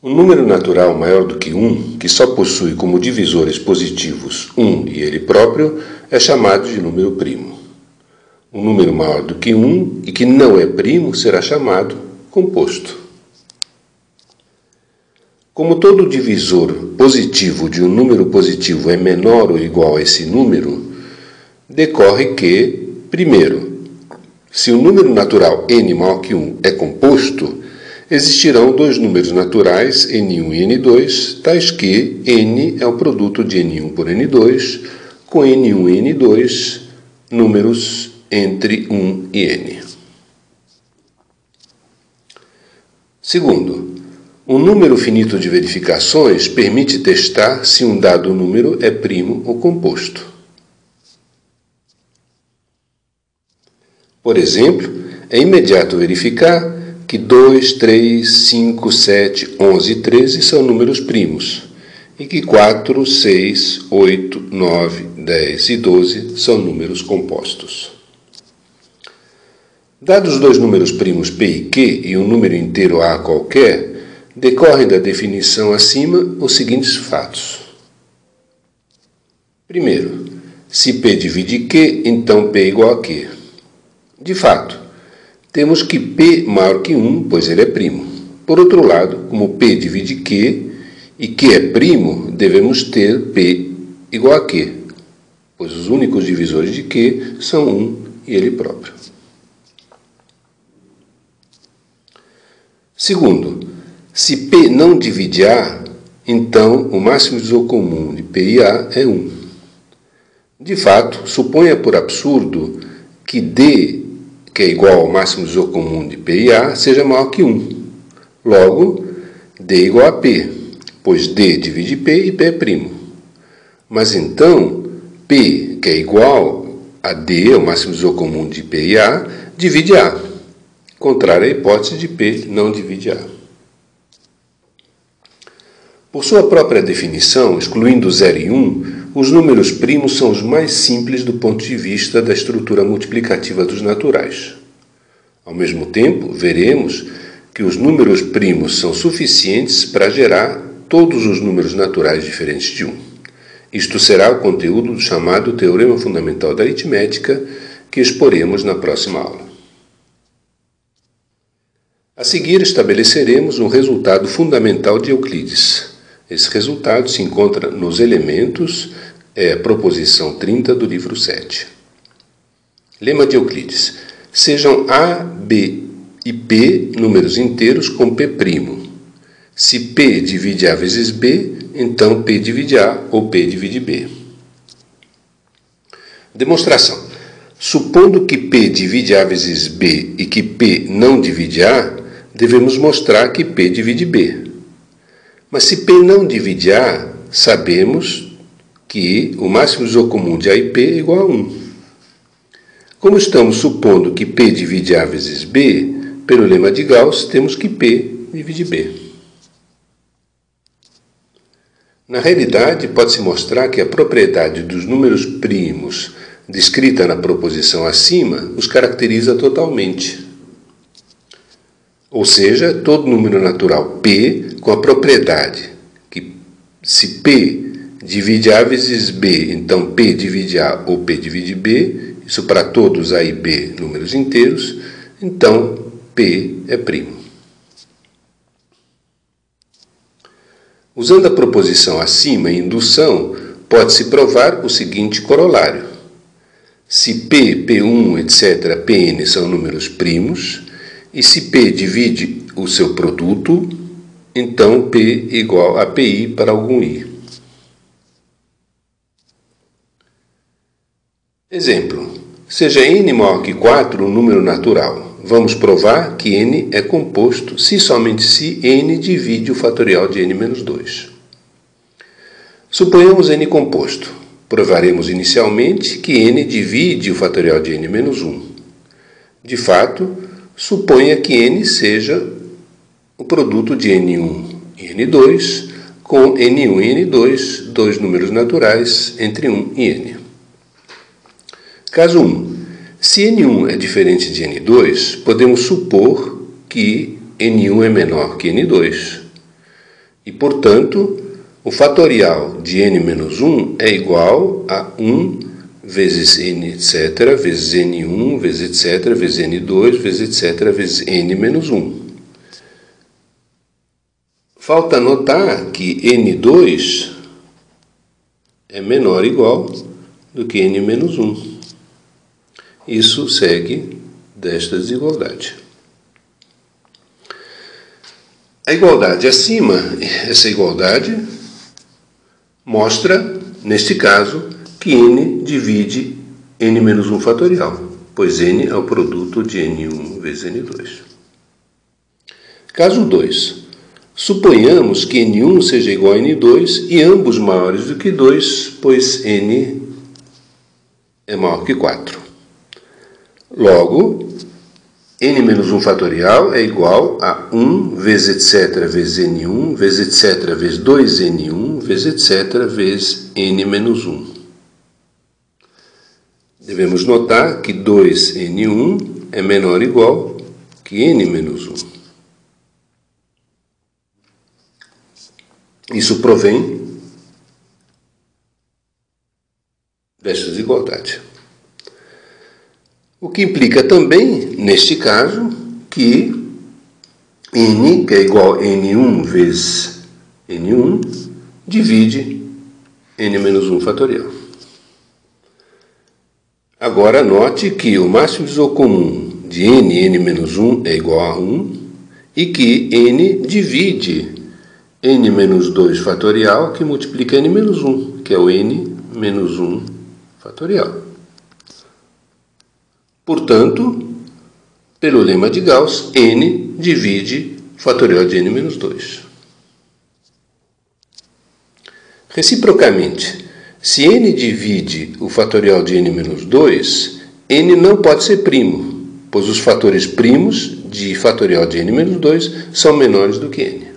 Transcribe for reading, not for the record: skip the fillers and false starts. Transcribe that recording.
Um número natural maior do que 1, que só possui como divisores positivos 1 e ele próprio, é chamado de número primo. Um número maior do que 1 e que não é primo será chamado composto. Como todo divisor positivo de um número positivo é menor ou igual a esse número, decorre que, primeiro, se o número natural n maior que 1 é composto, existirão dois números naturais, n1 e n2, tais que n é o produto de n1 por n2, com n1 e n2 números entre 1 e n. Segundo, um número finito de verificações permite testar se um dado número é primo ou composto. Por exemplo, é imediato verificar que 2, 3, 5, 7, 11 e 13 são números primos e que 4, 6, 8, 9, 10 e 12 são números compostos. Dados dois números primos p e q e um número inteiro a qualquer, decorrem da definição acima os seguintes fatos. Primeiro, se p divide q, então p é igual a q. De fato, temos que p maior que 1, pois ele é primo. Por outro lado, como p divide q e q é primo, devemos ter p igual a q, pois os únicos divisores de q são 1 e ele próprio. Segundo, se p não divide a, então o máximo divisor comum de p e a é 1. De fato, suponha por absurdo que d, que é igual ao máximo divisor comum de p e a, seja maior que 1. Logo, d é igual a p, pois d divide p e p é primo. Mas então, p, que é igual a d, o máximo divisor comum de p e a, divide a. Contrária à hipótese de p não divide a. Por sua própria definição, excluindo 0 e 1, os números primos são os mais simples do ponto de vista da estrutura multiplicativa dos naturais. Ao mesmo tempo, veremos que os números primos são suficientes para gerar todos os números naturais diferentes de 1. Isto será o conteúdo do chamado Teorema Fundamental da Aritmética, que exporemos na próxima aula. A seguir, estabeleceremos um resultado fundamental de Euclides. Esse resultado se encontra nos elementos, a proposição 30 do livro 7. Lema de Euclides. Sejam A, B e P números inteiros com P'. Se P divide A vezes B, então P divide A ou P divide B. Demonstração. Supondo que P divide A vezes B e que P não divide A, devemos mostrar que P divide B. Mas se P não divide A, sabemos que o máximo divisor comum de A e P é igual a 1. Como estamos supondo que P divide A vezes B, pelo lema de Gauss, temos que P divide B. Na realidade, pode-se mostrar que a propriedade dos números primos descrita na proposição acima os caracteriza totalmente. Ou seja, todo número natural P com a propriedade que se P divide A vezes B, então P divide A ou P divide B, isso para todos A e B números inteiros, então P é primo. Usando a proposição acima em indução, pode-se provar o seguinte corolário. Se P, P1, etc., Pn são números primos, e se P divide o seu produto, então P é igual a PI para algum I. Exemplo. Seja n maior que 4 um número natural. Vamos provar que n é composto se somente se n divide o fatorial de n menos 2. Suponhamos n composto. Provaremos inicialmente que n divide o fatorial de n menos 1. De fato, suponha que n seja o produto de n1 e n2, com n1 e n2, dois números naturais entre 1 e n. Caso 1. Se n1 é diferente de n2, podemos supor que n1 é menor que n2. E, portanto, o fatorial de n menos 1 é igual a 1 vezes n, etc., vezes n1, vezes etc., vezes n2, vezes etc., vezes n menos 1. Falta notar que n2 é menor ou igual do que n menos 1. Isso segue desta desigualdade. A igualdade acima, essa igualdade mostra, neste caso, que n divide n menos 1 fatorial, pois n é o produto de n1 vezes n2. Caso 2. Suponhamos que n1 seja igual a n2 e ambos maiores do que 2, pois n é maior que 4. Logo, n menos 1 fatorial é igual a 1 vezes etc. vezes n1, vezes etc. vezes 2n1, vezes etc. vezes n menos 1. Devemos notar que 2n1 é menor ou igual que n menos 1. Isso provém desta desigualdade. O que implica também, neste caso, que n, que é igual a n1 vezes n1, divide n menos 1 fatorial. Agora, note que o máximo divisor comum de n menos 1 é igual a 1 e que n divide n menos 2 fatorial, que multiplica n menos 1, que é o n menos 1 fatorial. Portanto, pelo lema de Gauss, n divide o fatorial de n menos 2. Reciprocamente, se n divide o fatorial de n menos 2, n não pode ser primo, pois os fatores primos de fatorial de n menos 2 são menores do que n.